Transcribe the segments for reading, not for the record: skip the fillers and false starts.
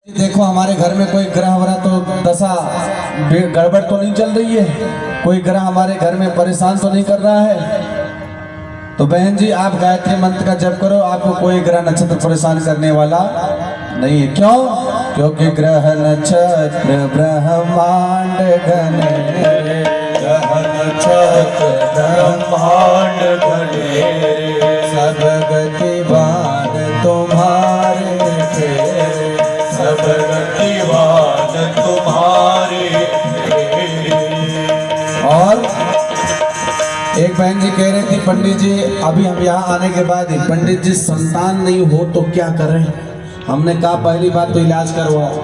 देखो हमारे घर में कोई ग्रह वरह तो दशा गड़बड़ तो नहीं चल रही है, कोई ग्रह हमारे घर में परेशान तो नहीं कर रहा है। तो बहन जी आप गायत्री मंत्र का जप करो, आपको कोई ग्रह नक्षत्र परेशान करने वाला नहीं है। क्यों? क्योंकि ग्रह नक्षत्र ब्रह्मांड घने, ग्रह नक्षत्र ब्रह्मांड घने, सब गतिवान तुम्हारे फेरे, सब गतिवान तुम्हारे। और एक बहन जी कह रही थी पंडित जी अभी हम यहाँ आने के बाद ही पंडित जी संतान नहीं हो तो क्या करें। हमने कहा पहली बात तो इलाज करवाओ,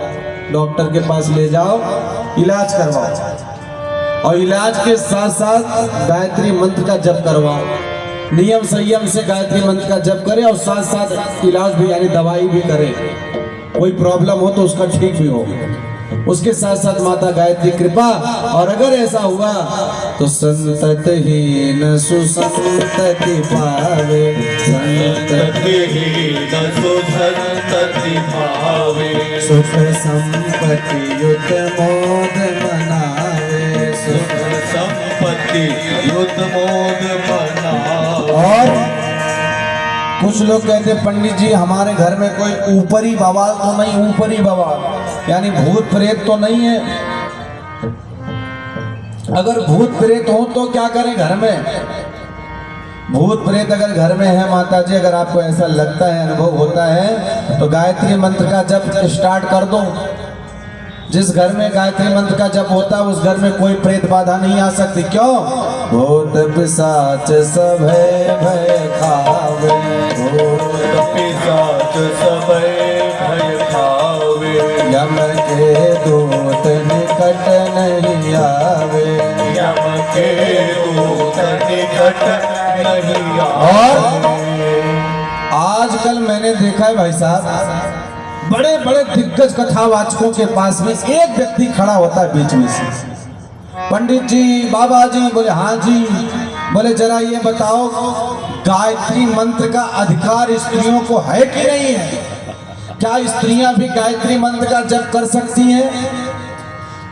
डॉक्टर के पास ले जाओ, इलाज करवाओ और इलाज के साथ साथ गायत्री मंत्र का जप करवाओ। नियम संयम से गायत्री मंत्र का जप करें और साथ साथ इलाज भी यानी दवाई भी करें। कोई प्रॉब्लम हो तो उसका ठीक भी हो, उसके साथ साथ माता गायत्री कृपा। और अगर ऐसा हुआ तो संततहीन सुसंतति पावे, संततिहीन सुसंतति पावे, सुख संपत्ति युत मोद मनावे, सुख संपत्ति युत मोद मनावे। और कुछ लोग कहते पंडित जी हमारे घर में कोई ऊपरी बवाल तो नहीं, ऊपरी बवाल यानी भूत प्रेत तो नहीं है। अगर भूत प्रेत हो तो क्या करें घर में? भूत प्रेत अगर घर में है माता जी, अगर आपको ऐसा लगता है, अनुभव होता है तो गायत्री मंत्र का जप स्टार्ट कर दो। जिस घर में गायत्री मंत्र का जप होता है उस घर में कोई प्रेत बाधा नहीं आ सकती। क्यों? भूत पिशाच सब भय खावे, भूत पिशाच सब भय खावे, यम के दूत निकट नहीं आवे, यम के दूत निकट नहीं और आवे। आजकल मैंने देखा है भाई साहब, बड़े बड़े दिग्गज कथावाचकों के पास में एक व्यक्ति खड़ा होता है बीच में से, पंडित जी बाबा जी, बोले हाँ जी, बोले जरा ये बताओ गायत्री मंत्र का अधिकार स्त्रियों को है कि नहीं है? क्या स्त्रियां भी गायत्री मंत्र का जप कर सकती हैं?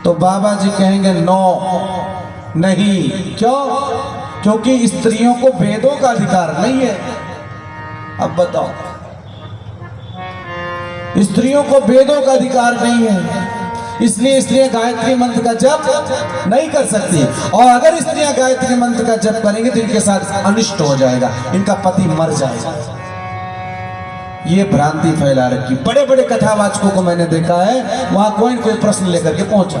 तो बाबा जी कहेंगे नो, नहीं। क्यों? क्योंकि स्त्रियों को वेदों का अधिकार नहीं है। अब बताओ, स्त्रियों को वेदों का अधिकार नहीं है, इसलिए स्त्रियां गायत्री मंत्र का जप नहीं कर सकती। और अगर स्त्रियां गायत्री मंत्र का जप करेंगे तो इनके साथ अनिष्ट हो जाएगा, इनका पति मर जाएगा। ये भ्रांति फैला रखी। बड़े बड़े कथावाचकों को मैंने देखा है, वहां कोई न कोई प्रश्न लेकर के पहुंचा।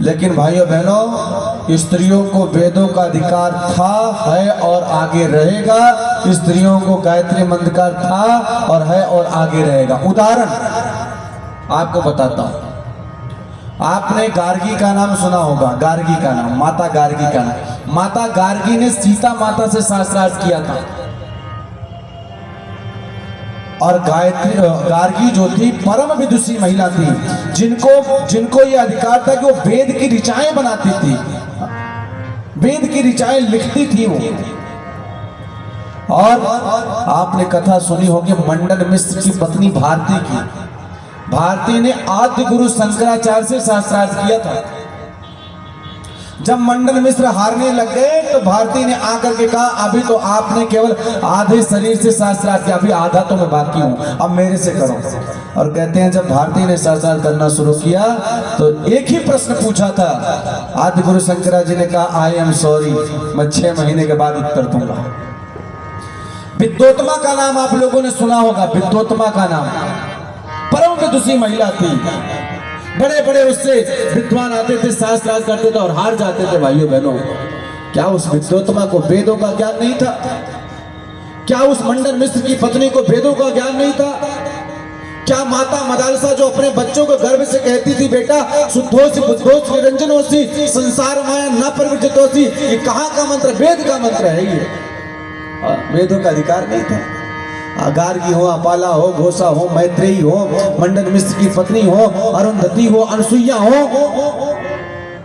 लेकिन भाइयों बहनों, स्त्रियों को वेदों का अधिकार था, है और आगे रहेगा। स्त्रियों को गायत्री मंत्र का था और है और आगे रहेगा। उदाहरण आपको बताता हूं। आपने गार्गी का नाम सुना होगा, गार्गी का नाम, माता गार्गी का नाम। माता गार्गी ने सीता माता से शास्त्रार्थ किया था और गार्गी जो थी परम विदुषी महिला थी, जिनको ये अधिकार था कि वो वेद की ऋचाएं बनाती थी, वेद की ऋचाएं लिखती थी वो। और आपने कथा सुनी होगी मंडन मिश्र की पत्नी भारती की। भारती ने आद्य गुरु शंकराचार्य से शास्त्रार्थ किया था। जब मंडन मिश्र हारने लग गए तो भारती ने आकर के कहा अभी तो आपने केवल आधे शरीर से शास्त्रार्थ किया, अभी आधा तो मैं बाकी हूं, अब मेरे से करो। और कहते हैं जब भारती ने शास्त्रार्थ करना शुरू किया तो एक ही प्रश्न पूछा था। आद्य गुरु शंकराचार्य जी ने कहा आई एम सॉरी, मैं 6 महीने के बाद उत्तर दूंगा। विद्योत्तमा का नाम आप लोगों ने सुना होगा, विद्योत्तमा का नाम परम विदुषी महिला थी। बड़े बड़े उससे विद्वान आते थे, शास्त्रार्थ करते थे और हार जाते थे। भाइयों बहनों, क्या उस विद्योत्तमा को वेदों का ज्ञान नहीं था? क्या उस मंडन मिश्र की पत्नी को वेदों का ज्ञान नहीं था? क्या माता मदालसा जो अपने बच्चों को गर्भ से कहती थी बेटा शुद्धोसी बुद्धोसी निरंजनोसी संसार माया न प्रवृत्तोसी, ये कहाँ का मंत्र? वेद का मंत्र है ये। वेदों का अधिकार नहीं था। गार्गी हो, अपाला हो, घोषा हो, मैत्रेयी हो, मंडन मिश्र की पत्नी हो, अरुंधति हो, अनसुईया हो,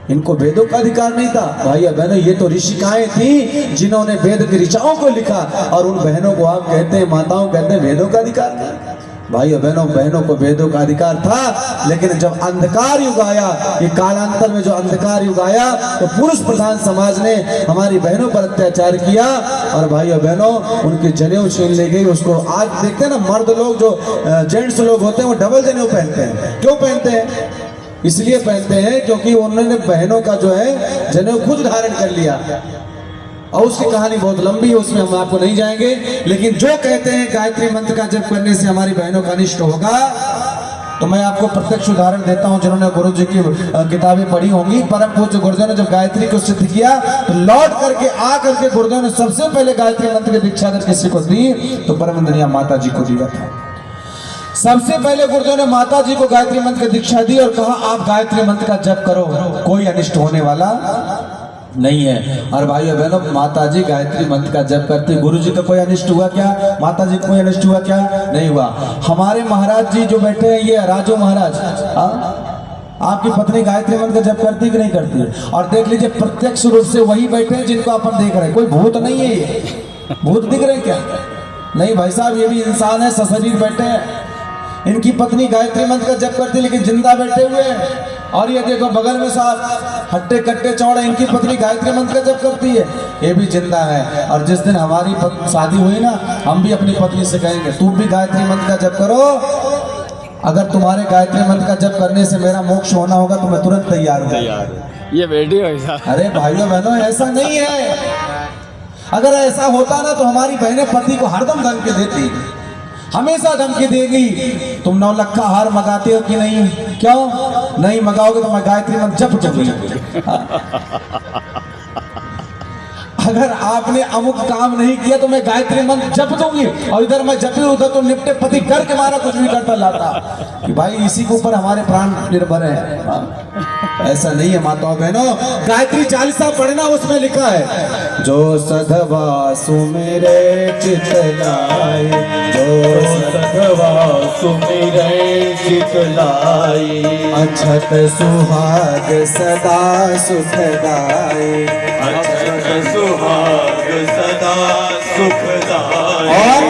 इनको वेदों का अधिकार नहीं था। भाई बहनों, ये तो ऋषिकाएं थी जिन्होंने वेद की ऋचाओं को लिखा, और उन बहनों को आप कहते हैं, माताओं कहते हैं वेदों का अधिकार नहीं। भाइयों बहनों, बहनों को वेदों का अधिकार था, लेकिन जब अंधकार युग आया, ये कालांतर में जो अंधकार युग आया, तो पुरुष प्रधान समाज ने हमारी बहनों पर अत्याचार किया और भाइयों बहनों उनकी जनेऊ छीन ली गई। उसको आज देखते हैं ना, मर्द लोग जो जेंट्स लोग होते हैं वो डबल जनेऊ पहनते हैं। क्यों पहनते हैं? इसलिए पहनते हैं क्योंकि उन्होंने बहनों का जो है जनेऊ खुद धारण कर लिया। और उसकी कहानी बहुत लंबी है, उसमें हम आपको नहीं जाएंगे। लेकिन जो कहते हैं गायत्री मंत्र का जप करने से हमारी बहनों का अनिष्ट होगा, तो मैं आपको प्रत्यक्ष उदाहरण देता हूं। जिन्होंने गुरु जी की किताबें पढ़ी होंगी, परम पूज्य गुरुदेव ने जब गायत्री को सिद्ध किया तो लौट करके आ करके गुरुदेव ने सबसे पहले गायत्री मंत्र की दीक्षा अगर किसी को दी तो परम वंदनीय माता जी को दिया था। सबसे पहले गुरुदेव ने माता जी को गायत्री मंत्र की दीक्षा दी और कहा आप गायत्री मंत्र का जप करो, कोई अनिष्ट होने वाला नहीं है। और भाइयों बहनों, माता जी गायत्री मंत्र का जप करती, गुरु जी का कोई अनिष्ट हुआ क्या? माता जी को कोई अनिष्ट हुआ क्या? नहीं हुआ। हमारे महाराज जी जो बैठे हैं, ये राजो महाराज, आपकी पत्नी गायत्री मंत्र का जप करती कि नहीं करती? और देख लीजिए प्रत्यक्ष रूप से वही बैठे हैं जिनको अपन देख रहे हैं। कोई भूत नहीं है, ये भूत दिख रहे हैं क्या? नहीं भाई साहब, ये भी इंसान है, सशरीर बैठे हैं। इनकी पत्नी गायत्री मंत्र का जप करती लेकिन जिंदा बैठे हुए हैं। और ये देखो बगल में साहब हट्टे कट्टे चौड़े, इनकी पत्नी गायत्री मंत्र का जप करती है, ये भी जिंदा है। और जिस दिन हमारी शादी हुई ना, हम भी अपनी पत्नी से कहेंगे तुम भी गायत्री मंत्र का जप करो, अगर तुम्हारे गायत्री मंत्र का जप करने से मेरा मोक्ष होना होगा तो मैं तुरंत तैयार हूँ। ये वीडियो ऐसा। अरे भाइयों बहनों, ऐसा नहीं है। अगर ऐसा होता ना तो हमारी बहनें पति को हरदम धमकी देती, हमेशा धमकी देगी। तुम 9 लाख का हार मंगाते हो कि नहीं? क्यों नहीं मंगाओगे तो मैं गायत्री मंत्र जप दूंगी। अगर आपने अमुक काम नहीं किया तो मैं गायत्री मंत्र जप दूंगी। और इधर मैं जपी, उधर तो निपटे पति करके मारा कुछ भी करता लाता कि भाई इसी के ऊपर हमारे प्राण निर्भर है। ऐसा नहीं है माताओं बहनों। गायत्री चालीसा पढ़ना, उसमें लिखा है जो सधवा सुमिरे चित लाए, जो सधवा सुमिरे चित लाए, अछत सुहाग सदा सुखदाए, अछत सुहाग सदा सुखदाए। और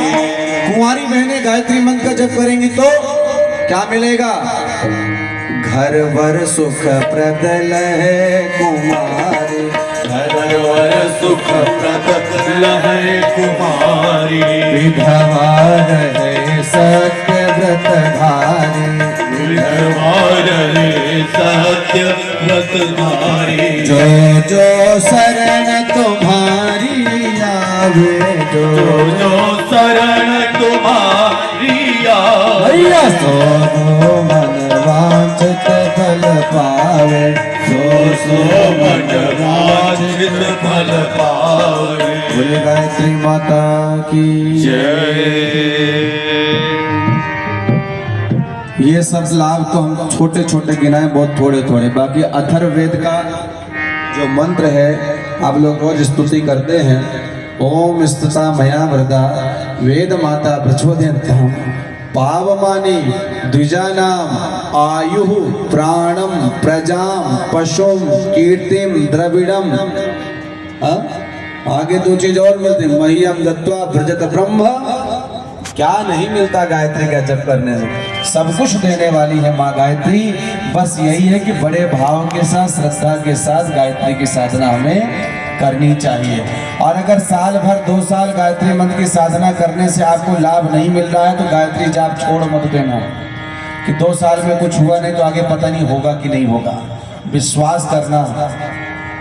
कुंवारी बहनें गायत्री मंत्र का जप करेंगी तो क्या मिलेगा? घर वर सुख प्रद लहे कुमारी, घर वर सुख प्रद लहे कुमारी, विधवा रहे सत्य व्रत धारी, विधवा रहे सत्य व्रत धारी। जो जो शरण तुम्हारी आवे, जो जो शरण तुम्हारी आवे, सो मन वांछित फल पावे, सो मन वांछित फल पावे। बोले गायत्री माता की जय। ये सब लाभ तो हम छोटे छोटे गिनाए, बहुत थोड़े थोड़े। बाकी अथर्ववेद का जो मंत्र है आप लोग रोज स्तुति करते हैं, ओम स्तुता मया वृदा वेद माता प्रचोदयन्तम् पावमानी द्विजानाम आयुः प्राणम प्रजाम पशुम कीर्तिम द्रविड़म। आगे 2 चीज और मिलती, मह्यम दत्वा व्रजत ब्रह्म। क्या नहीं मिलता गायत्री का जप करने से? सब कुछ देने वाली है माँ गायत्री। बस यही है कि बड़े भाव के साथ, श्रद्धा के साथ गायत्री की साधना हमें करनी चाहिए। और अगर साल भर 2 साल गायत्री मंत्र की साधना करने से आपको लाभ नहीं मिल रहा है तो गायत्री जाप छोड़ मत देना कि 2 साल में कुछ हुआ नहीं तो आगे पता नहीं होगा कि नहीं होगा। विश्वास करना,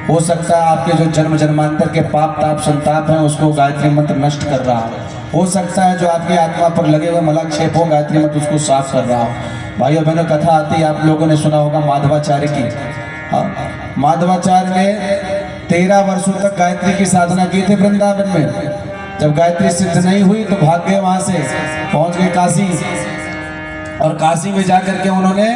हो सकता है आपके जो जन्म जन्मांतर के पाप ताप संताप हैं उसको गायत्री मंत्र नष्ट कर रहा है। हो सकता है जो आपकी आत्मा पर लगे हुए मलाक्षेप हो, गायत्री मंत्र उसको साफ कर रहा हो। भाइयों बहनों, कथा आती है, आप लोगों ने सुना होगा माधवाचार्य की। हाँ, माधवाचार्य ने 13 वर्षों तक गायत्री की साधना की थी वृंदावन में। जब गायत्री सिद्ध नहीं हुई तो भाग गए, वहां से पहुंच गए काशी। और काशी में जाकर के उन्होंने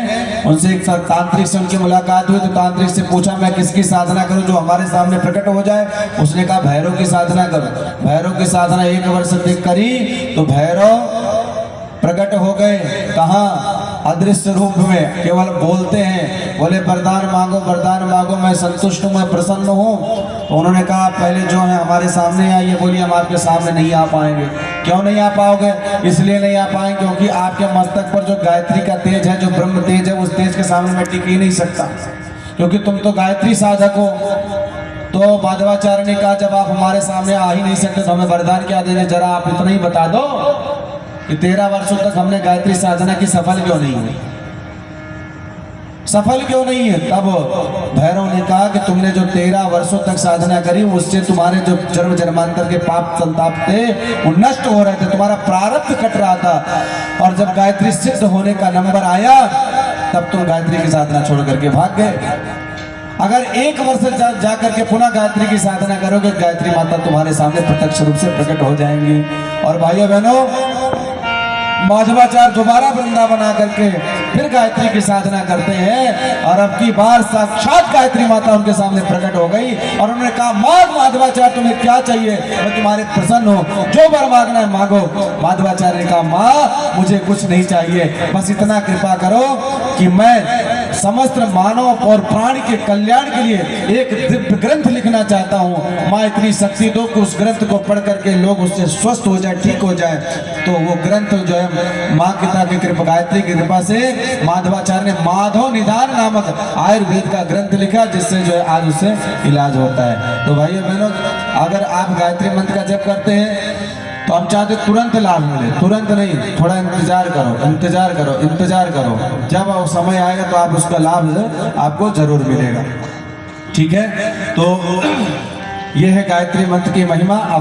उनसे एक तांत्रिक से उनकी मुलाकात हुई तो तांत्रिक से पूछा मैं किसकी साधना करूं जो हमारे सामने प्रकट हो जाए? उसने कहा भैरव की साधना करो। भैरव की साधना 1 वर्ष तक करी तो भैरव प्रकट हो गए। कहाँ? अदृश्य रूप में, केवल बोलते हैं। बोले वरदान मांगो, वरदान मांगो, मैं संतुष्ट हूँ, मैं प्रसन्न हूँ। तो उन्होंने कहा पहले जो है हमारे सामने आइए। बोलिए हम आपके सामने नहीं आ पाएंगे। क्यों नहीं आ पाओगे? इसलिए नहीं आ पाए क्योंकि आपके मस्तक पर जो गायत्री का तेज है, जो ब्रह्म तेज है, उस तेज के सामने मैं टिक ही नहीं सकता, क्योंकि तुम तो गायत्री साधक हो। तो माधवाचार्य ने कहा जब आप हमारे सामने आ ही नहीं सकते तो हमें वरदान क्या देंगे, जरा आप इतना ही बता दो कि 13 वर्षों तक हमने गायत्री साधना की, सफल क्यों नहीं हुई, सफल क्यों नहीं है? तब भैरव ने कहा कि तुमने जो 13 वर्षों तक साधना करी उससे तुम्हारे जो जन्म जन्मांतर के पाप संताप थे वो नष्ट हो रहे थे, तुम्हारा प्रारब्ध कट रहा था। और जब गायत्री सिद्ध होने का नंबर आया तब तुम गायत्री की साधना छोड़ करके भाग गए। अगर 1 वर्ष जा करके पुनः गायत्री की साधना करोगे, गायत्री माता तुम्हारे सामने प्रत्यक्ष रूप से प्रकट हो जाएंगी। और भाइयों बहनों, माधवाचार्य दोबारा वृंदावन आकर के फिर गायत्री की साधना करते हैं और अब की बार साक्षात गायत्री माता उनके सामने प्रकट हो गई और उन्होंने कहा माधवाचार्य तुम्हें क्या चाहिए, मैं तुम्हारे प्रसन्न हूँ, जो वर मांगना है मांगो। माधवाचार्य ने कहा माँ मुझे कुछ नहीं चाहिए, बस इतना कृपा करो कि मैं समस्त मानव और प्राणी के कल्याण के लिए एक दिव्य ग्रंथ लिखना चाहता हूँ। माँ इतनी शक्ति दो कि उस ग्रंथ को पढ़ करके लोग उससे स्वस्थ हो जाए, ठीक हो जाए। तो वो ग्रंथ जो है माँ पिता की कृपा, गायत्री की कृपा से माधवाचार्य ने माधव निदान नामक आयुर्वेद का ग्रंथ लिखा, जिससे जो है आज उससे इलाज होता है। तो भाइयों बहनों, अगर आप गायत्री मंत्र का जप करते हैं तो हम चाहते तुरंत लाभ मिले, तुरंत नहीं, थोड़ा इंतजार करो, इंतजार करो, इंतजार करो। जब वो समय आएगा तो आप उसका लाभ आपको जरूर मिलेगा। ठीक है, तो ये है गायत्री मंत्र की महिमा।